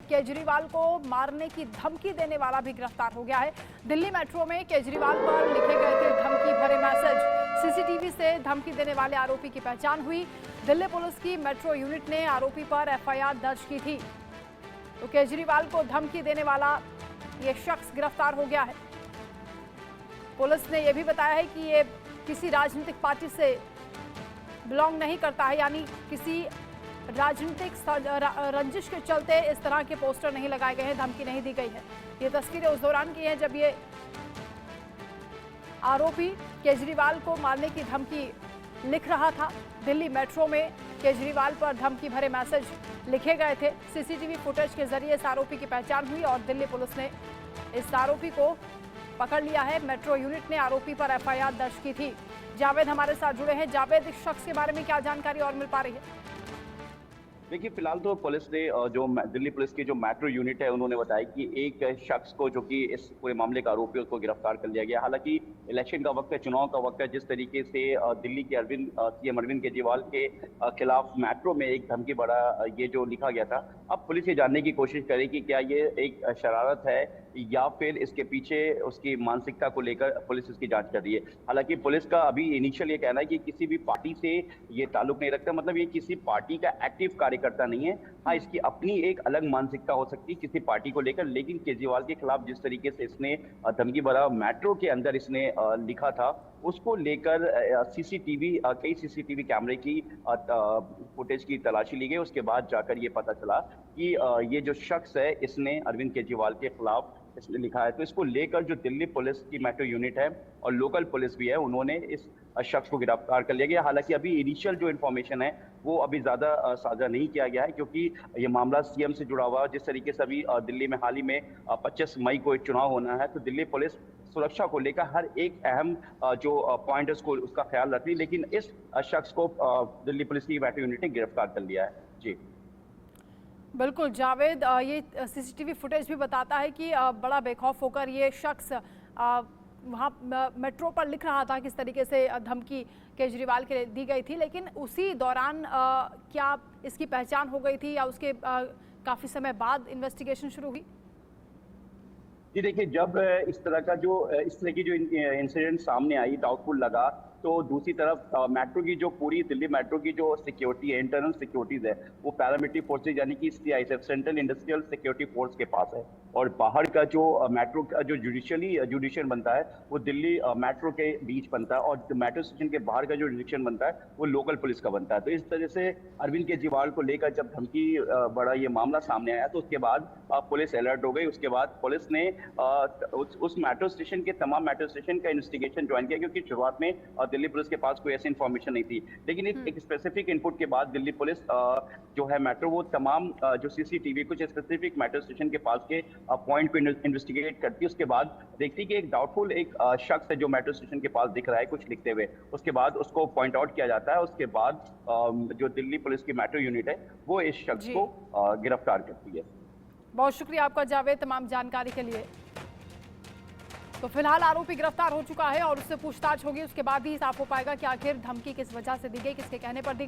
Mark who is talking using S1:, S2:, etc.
S1: केजरीवाल को मारने की धमकी देने वाला भी गिरफ्तार हो गया है। दिल्ली मेट्रो में केजरीवाल पर लिखे गए थे धमकी भरे मैसेज। सीसीटीवी से धमकी देने वाले आरोपी की पहचान हुई। दिल्ली पुलिस की मेट्रो यूनिट ने आरोपी पर एफआईआर दर्ज की थी। तो केजरीवाल को धमकी देने वाला ये शख्स गिरफ्तार हो गया है। पुलिस ने यह भी बताया है कि ये किसी राजनीतिक पार्टी से बिलोंग नहीं करता है, यानी किसी राजनीतिक रंजिश के चलते इस तरह के पोस्टर नहीं लगाए गए हैं, धमकी नहीं दी गई है। ये तस्वीरें उस दौरान की हैं जब ये आरोपी केजरीवाल को मारने की धमकी लिख रहा था। दिल्ली मेट्रो में केजरीवाल पर धमकी भरे मैसेज लिखे गए थे। सीसीटीवी फुटेज के जरिए इस आरोपी की पहचान हुई और दिल्ली पुलिस ने इस आरोपी को पकड़ लिया है। मेट्रो यूनिट ने आरोपी पर एफआईआर दर्ज की थी। जावेद हमारे साथ जुड़े हैं। जावेद, इस शख्स के बारे में क्या जानकारी और मिल पा रही है?
S2: देखिए, फिलहाल तो पुलिस ने जो दिल्ली पुलिस की जो मेट्रो यूनिट है उन्होंने बताया कि एक शख्स को जो कि इस पूरे मामले का आरोपी है उसको गिरफ्तार कर लिया गया। हालांकि इलेक्शन का वक्त है, चुनाव का वक्त है, जिस तरीके से दिल्ली के सीएम अरविंद केजरीवाल के खिलाफ मेट्रो में एक धमकी भरा ये जो लिखा गया था, अब पुलिस ये जानने की कोशिश करे कि क्या ये एक शरारत है या फिर इसके पीछे उसकी मानसिकता को लेकर पुलिस इसकी जांच कर रही है। हालांकि पुलिस का अभी इनिशियल ये कहना है कि किसी भी पार्टी से ये ताल्लुक नहीं रखता, मतलब ये किसी पार्टी का एक्टिव कार्यकर्ता नहीं है। हाँ, इसकी अपनी एक अलग मानसिकता हो सकती है किसी पार्टी को लेकर, लेकिन केजरीवाल के खिलाफ जिस तरीके से इसने धमकी भरा मेट्रो के अंदर इसने लिखा था, उसको लेकर कई सीसीटीवी कैमरे की फुटेज की तलाशी ली गई। उसके बाद जाकर ये पता चला कि ये जो शख्स है इसने अरविंद केजरीवाल के खिलाफ इसने लिखा है। तो इसको लेकर जो दिल्ली पुलिस की मेट्रो यूनिट है और लोकल पुलिस भी है, उन्होंने इस शख्स को गिरफ्तार कर लिया गया। हालांकि अभी इनिशियल जो इन्फॉर्मेशन है वो अभी ज्यादा साझा नहीं किया गया है, क्योंकि ये मामला सीएम से जुड़ा हुआ है। जिस तरीके से अभी दिल्ली में हाल ही में 25 मई को एक चुनाव होना है, तो दिल्ली पुलिस सुरक्षा को लेकर हर एक अहम जो पॉइंट है उसका ख्याल रख रही, लेकिन इस शख्स को दिल्ली पुलिस की मेट्रो यूनिट ने गिरफ्तार कर लिया है। जी
S1: बिल्कुल जावेद, ये सीसीटीवी फुटेज भी बताता है कि बड़ा बेखौफ होकर ये शख्स वहाँ मेट्रो पर लिख रहा था किस तरीके से धमकी केजरीवाल के लिए दी गई थी, लेकिन उसी दौरान क्या इसकी पहचान हो गई थी या उसके काफ़ी समय बाद इन्वेस्टिगेशन शुरू हुई?
S2: जी देखिए, जब इस तरह की जो इंसिडेंट सामने आई, डाउटफुल लगा, तो दूसरी तरफ मेट्रो की जो पूरी दिल्ली मेट्रो की जो सिक्योरिटी है, इंटरनल सिक्योरिटीज है, वो पैरामिलिट्री फोर्सेज यानी कि CISF, central industrial security force के पास है। और बाहर का जो मेट्रो का जो जुडिशियल बनता है वो दिल्ली मेट्रो के बीच बनता है, और जो मेट्रो स्टेशन के बाहर का जो जुडिशियल बनता है वो लोकल पुलिस का बनता है। तो इस तरह से अरविंद केजरीवाल को लेकर जब धमकी बड़ा ये मामला सामने आया, तो उसके बाद पुलिस अलर्ट हो गई। उसके बाद पुलिस ने उस मेट्रो स्टेशन के तमाम मेट्रो स्टेशन का इन्वेस्टिगेशन ज्वाइन किया, क्योंकि शुरुआत में दिल्ली पुलिस के पास कोई ऐसी इन्फॉर्मेशन नहीं थी। लेकिन एक स्पेसिफिक इनपुट के बाद दिल्ली पुलिस जो है मेट्रो, वो तमाम जो सीसीटीवी कुछ स्पेसिफिक मेट्रो स्टेशन के पास के पॉइंट पे इन्वेस्टिगेट करती है। उसके बाद देखती कि एक डाउटफुल एक शख्स है जो मेट्रो स्टेशन के पास दिख रहा है कुछ लिखते हुए। उसके बाद उसको पॉइंट आउट किया जाता है। उसके बाद जो दिल्ली पुलिस की मेट्रो यूनिट है वो इस शख्स को गिरफ्तार करती है।
S1: बहुत शुक्रिया आपका जावेद तमाम जानकारी के लिए। तो फिलहाल आरोपी गिरफ्तार हो चुका है और उससे पूछताछ होगी, उसके बाद ही साफ हो पाएगा कि आखिर धमकी किस वजह से दी गई, किसके कहने पर दी गई।